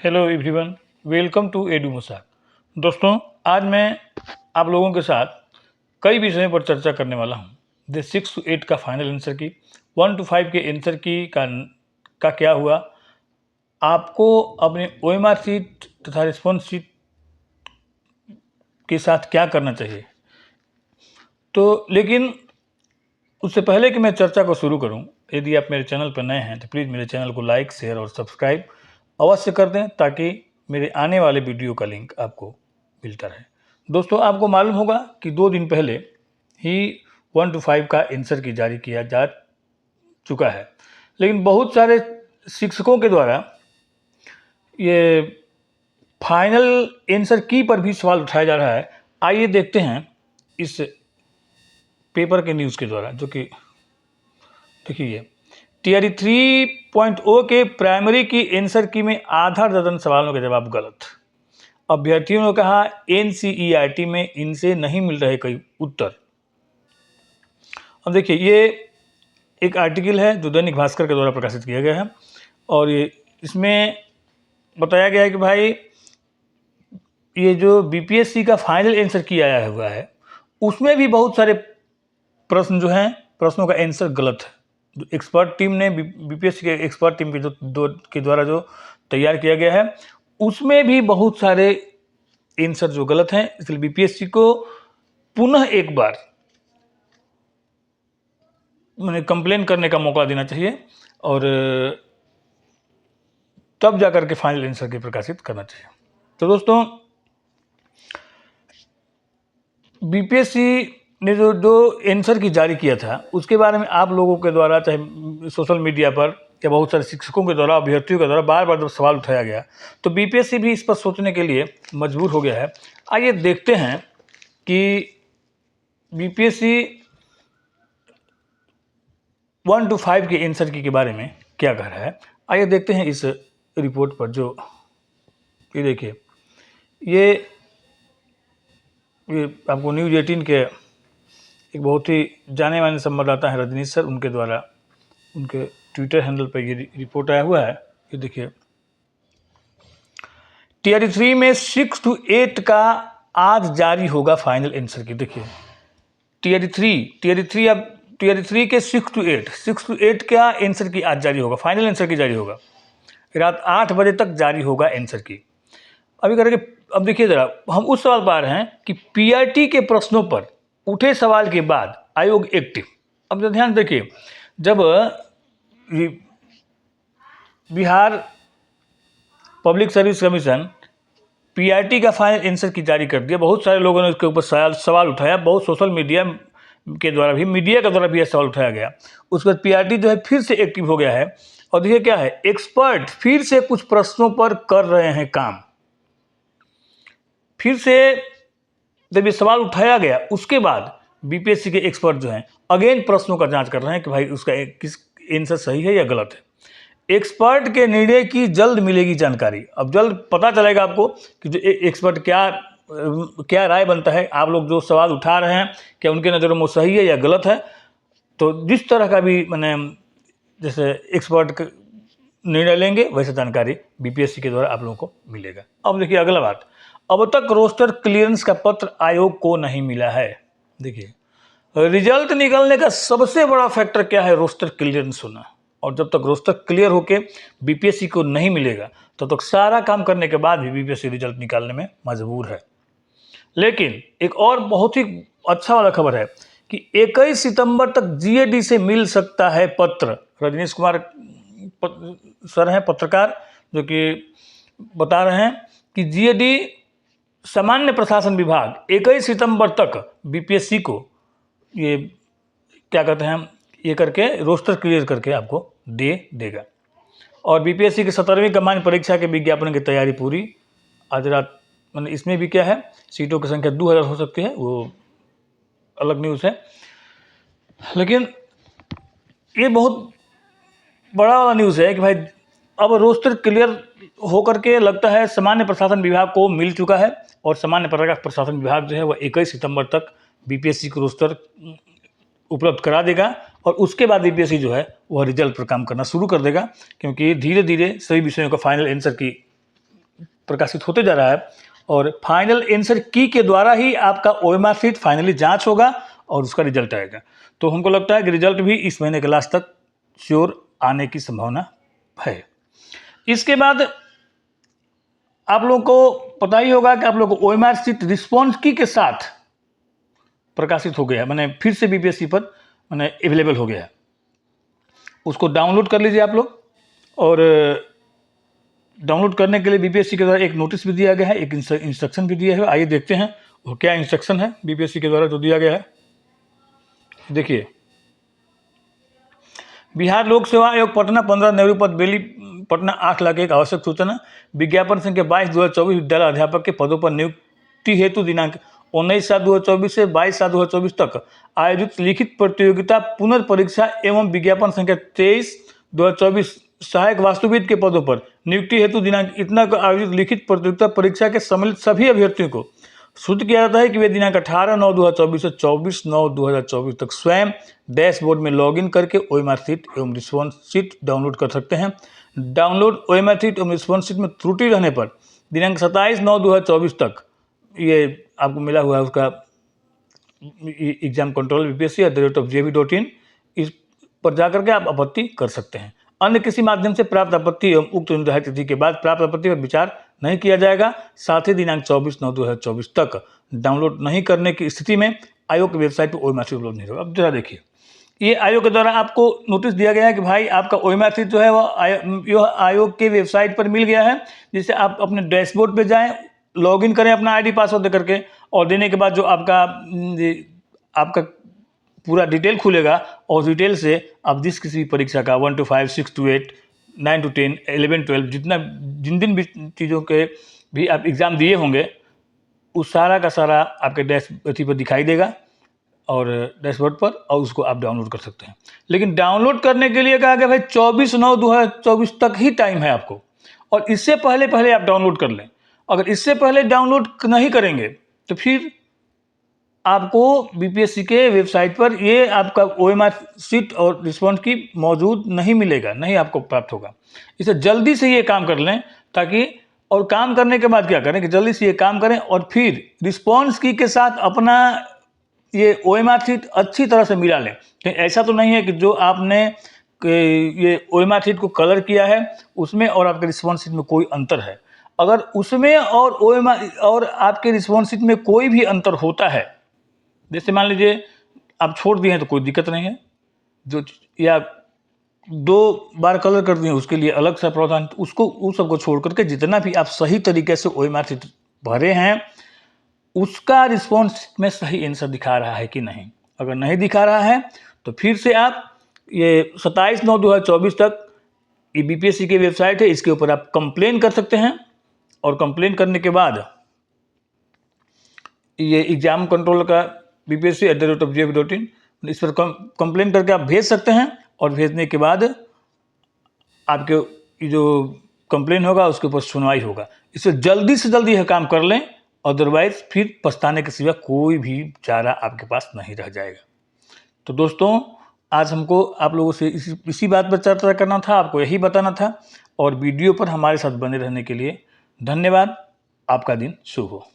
Hello everyone, welcome to एडू मसाक। दोस्तों, आज मैं आप लोगों के साथ कई विषयों पर चर्चा करने वाला हूं। जैसे 6 to 8 का फाइनल आंसर की, 1 to 5 के आंसर की का क्या हुआ, आपको अपने OMR शीट तथा रिस्पॉन्स शीट के साथ क्या करना चाहिए। तो लेकिन उससे पहले कि मैं चर्चा को शुरू करूं, यदि आप मेरे चैनल पर नए हैं तो प्लीज़ मेरे चैनल को लाइक, शेयर और सब्सक्राइब अवश्य कर दें, ताकि मेरे आने वाले वीडियो का लिंक आपको मिलता रहे। दोस्तों, आपको मालूम होगा कि 2 दिन पहले ही 1 to 5 का आंसर की जारी किया जा चुका है, लेकिन बहुत सारे शिक्षकों के द्वारा ये फाइनल आंसर की पर भी सवाल उठाया जा रहा है। आइए देखते हैं इस पेपर के न्यूज़ के द्वारा, जो कि देखिए टीआरई 3.0 के प्राइमरी की आंसर की में आधा दर्जन सवालों के जवाब गलत। अभ्यर्थियों ने कहा NCERT में इनसे नहीं मिल रहे कई उत्तर। अब देखिए, ये एक आर्टिकल है जो दैनिक भास्कर के द्वारा प्रकाशित किया गया है, और ये इसमें बताया गया है कि भाई ये जो BPSC का फाइनल आंसर की आया हुआ है, उसमें भी बहुत सारे प्रश्न जो हैं, प्रश्नों का आंसर गलत है। जो एक्सपर्ट टीम ने BPSC के एक्सपर्ट टीम के द्वारा जो तैयार किया गया है, उसमें भी बहुत सारे आंसर जो गलत हैं। इसलिए BPSC को पुनः एक बार मैंने कंप्लेन करने का मौका देना चाहिए, और तब जाकर के फाइनल आंसर के प्रकाशित करना चाहिए। तो दोस्तों, BPSC ने जो आंसर की जारी किया था, उसके बारे में आप लोगों के द्वारा, चाहे सोशल मीडिया पर या बहुत सारे शिक्षकों के द्वारा, अभ्यर्थियों के द्वारा बार बार जब सवाल उठाया गया, तो BPSC भी इस पर सोचने के लिए मजबूर हो गया है। आइए देखते हैं कि BPSC 1 to 5 के आंसर की के बारे में क्या कह रहा है। आइए देखते हैं इस रिपोर्ट पर। जो ये देखिए, ये आपको न्यूज़ 18 के एक बहुत ही जाने माने संवाददाता हैं रजनीश सर, उनके द्वारा उनके ट्विटर हैंडल पर ये रिपोर्ट आया हुआ है। ये देखिए, टीआरई 3 में 6 to 8 का आज जारी होगा फाइनल आंसर की। देखिए, टीआरई 3 के 6 to 8 का आंसर की आज जारी होगा, फाइनल आंसर की जारी होगा। रात 8 बजे तक जारी होगा आंसर की। अभी करके अब देखिए जरा, हम उस सवाल पर आ रहे हैं कि PRT के प्रश्नों पर उठे सवाल के बाद आयोग एक्टिव। अब तो ध्यान देखिए, जब Bihar public service commission PRT का फाइनल आंसर की जारी कर दिया, बहुत सारे लोगों ने उसके ऊपर सवाल उठाया, बहुत सोशल मीडिया के द्वारा भी, मीडिया के द्वारा भी यह सवाल उठाया गया। उसके बाद PRT जो है फिर से एक्टिव हो गया है, और देखिए क्या है, एक्सपर्ट फिर से कुछ प्रश्नों पर कर रहे हैं काम। फिर से जब ये सवाल उठाया गया, उसके बाद BPSC के एक्सपर्ट जो हैं अगेन प्रश्नों का जांच कर रहे हैं कि भाई उसका किस आंसर सही है या गलत है। एक्सपर्ट के निर्णय की जल्द मिलेगी जानकारी। अब जल्द पता चलेगा आपको कि जो एक्सपर्ट क्या राय बनता है। आप लोग जो सवाल उठा रहे हैं, क्या उनके नज़रों में वो सही है या गलत है। तो जिस तरह का भी मैंने जैसे एक्सपर्ट निर्णय लेंगे, वैसे जानकारी BPSC के द्वारा आप लोगों को मिलेगा। अब देखिए अगला बात, अब तक रोस्टर क्लियरेंस का पत्र आयोग को नहीं मिला है। देखिए, रिजल्ट निकलने का सबसे बड़ा फैक्टर क्या है, रोस्टर क्लियरेंस होना। और जब तक रोस्टर क्लियर होके BPSC को नहीं मिलेगा, तब तक सारा काम करने के बाद भी BPSC रिजल्ट निकालने में मजबूर है। लेकिन एक और बहुत ही अच्छा वाला खबर है कि 21 सितंबर तक GAD से मिल सकता है पत्र। रजनीश कुमार सर हैं पत्रकार, जो कि बता रहे हैं कि GAD सामान्य प्रशासन विभाग 21 सितंबर तक BPSC को ये क्या कहते हैं, ये करके रोस्टर क्लियर करके आपको दे देगा। और BPSC की 17वीं कमांड परीक्षा के विज्ञापन की तैयारी पूरी। आज रात मतलब इसमें भी क्या है, सीटों की संख्या 2000 हो सकती है, वो अलग न्यूज़ है। लेकिन ये बहुत बड़ा वाला न्यूज़ है कि भाई अब रोस्टर क्लियर होकर के लगता है सामान्य प्रशासन विभाग को मिल चुका है, और सामान्य प्रशासन विभाग जो है वह 21 सितंबर तक BPSC को रोस्टर उपलब्ध करा देगा, और उसके बाद BPSC जो है वह रिजल्ट पर काम करना शुरू कर देगा। क्योंकि धीरे धीरे सभी विषयों का फाइनल आंसर की प्रकाशित होते जा रहा है और फाइनल आंसर की के द्वारा ही आपका ओएमआर शीट फाइनली जांच होगा और उसका रिजल्ट आएगा। तो हमको लगता है कि रिजल्ट भी इस महीने के लास्ट तक श्योर आने की संभावना है। इसके बाद आप लोगों को पता ही होगा कि आप लोगों को ओएमआर शीट रिस्पॉन्स की के साथ प्रकाशित हो गया है, मैंने फिर से बीपीएससी पर मैंने अवेलेबल हो गया है। उसको डाउनलोड कर लीजिए आप लोग, और डाउनलोड करने के लिए बीपीएससी के द्वारा एक नोटिस भी दिया गया है, एक इंस्ट्रक्शन भी दिया है। आइए देखते हैं वो क्या इंस्ट्रक्शन है बीपीएससी के द्वारा जो दिया गया है। देखिए, बिहार लोक सेवा आयोग पटना 15 नेहरू पद बेली पटना 8 लाख एक आवश्यक सूचना विज्ञापन संख्या 22/2024 विद्यालय अध्यापक के पदों पर नियुक्ति हेतु दिनांक 19/7/2024 से 22/7/2024 तक आयोजित लिखित प्रतियोगिता पुनर्परीक्षा एवं विज्ञापन संख्या 23/2024 सहायक वास्तुविद के पदों पर नियुक्ति हेतु दिनांक इतना को आयोजित लिखित प्रतियोगिता परीक्षा के सम्मिलित सभी अभ्यर्थियों को सूचित किया जाता है कि वे दिनांक 18/9/2024 से 24/9/2024 तक स्वयं डैशबोर्ड में लॉगिन करके ओएमआर शीट एवं रिस्पॉन्स शीट डाउनलोड कर सकते हैं। डाउनलोड ओएमआर शीट एवं रिस्पॉन्स शीट में त्रुटि रहने पर दिनांक 27/9/2024 तक ये आपको मिला हुआ है उसका एग्जाम कंट्रोल bpsc@gov.in, इस पर जाकर के आप आपत्ति कर सकते हैं। अन्य किसी माध्यम से प्राप्त आपत्ति एवं उक्त निर्धारित तिथि के बाद प्राप्त आपत्ति पर विचार नहीं किया जाएगा। साथ ही दिनांक 24/9/2024 तक डाउनलोड नहीं करने की स्थिति में आयोग की वेबसाइट पर ओएमआर शीट उपलब्ध नहीं होगा। अब जरा देखिए, ये आयोग के द्वारा आपको नोटिस दिया गया है कि भाई आपका ओएमआर शीट जो है वो आयोग के वेबसाइट पर मिल गया है, जिससे आप अपने डैशबोर्ड पे जाएं, लॉगिन करें अपना आईडी पासवर्ड देकर के, और देने के बाद जो आपका पूरा डिटेल खुलेगा और डिटेल से आप जिस किसी भी परीक्षा का 1 to 5, 6 to 8, 9 to 10, 11, 12 जिन भी चीज़ों के भी आप एग्ज़ाम दिए होंगे उस सारा का सारा आपके अथी पर दिखाई देगा और डैशबोर्ड पर, और उसको आप डाउनलोड कर सकते हैं। लेकिन डाउनलोड करने के लिए कहा गया भाई 24/9/2024 तक ही टाइम है आपको, और इससे पहले आप डाउनलोड कर लें। अगर इससे पहले डाउनलोड नहीं करेंगे तो फिर आपको बीपीएससी के वेबसाइट पर ये आपका ओएमआर शीट और रिस्पॉन्स की मौजूद नहीं मिलेगा, नहीं आपको प्राप्त होगा। इसे जल्दी से ये काम कर लें ताकि, और काम करने के बाद क्या करें कि जल्दी से ये काम करें और फिर रिस्पॉन्स की के साथ अपना ये ओएमआर शीट अच्छी तरह से मिला लें। ऐसा तो नहीं है कि जो आपने ये ओएमआर शीट को कलर किया है उसमें और आपके रिस्पॉन्स शीट में कोई अंतर है। अगर उसमें और ओएमआर और आपके रिस्पॉन्स शीट में कोई भी अंतर होता है, जैसे मान लीजिए आप छोड़ दिए हैं तो कोई दिक्कत नहीं है, जो या 2 बार कलर कर दिए उसके लिए अलग सा प्रावधान, उसको उस सबको छोड़ करके जितना भी आप सही तरीके से ओएमआर शीट भरे हैं उसका रिस्पॉन्स में सही आंसर दिखा रहा है कि नहीं। अगर नहीं दिखा रहा है तो फिर से आप ये 27/9/2024 तक ये बीपीएससी की वेबसाइट है, इसके ऊपर आप कंप्लेन कर सकते हैं, और कंप्लेन करने के बाद ये एग्जाम कंट्रोल का bpsc@gov.in, इस पर कंप्लेन करके आप भेज सकते हैं, और भेजने के बाद आपके जो कंप्लेन होगा उसके ऊपर सुनवाई होगा। इसे जल्दी से जल्दी यह काम कर लें, अदरवाइज फिर पछताने के सिवा कोई भी चारा आपके पास नहीं रह जाएगा। तो दोस्तों, आज हमको आप लोगों से इसी बात पर चर्चा करना था, आपको यही बताना था, और वीडियो पर हमारे साथ बने रहने के लिए धन्यवाद। आपका दिन शुभ हो।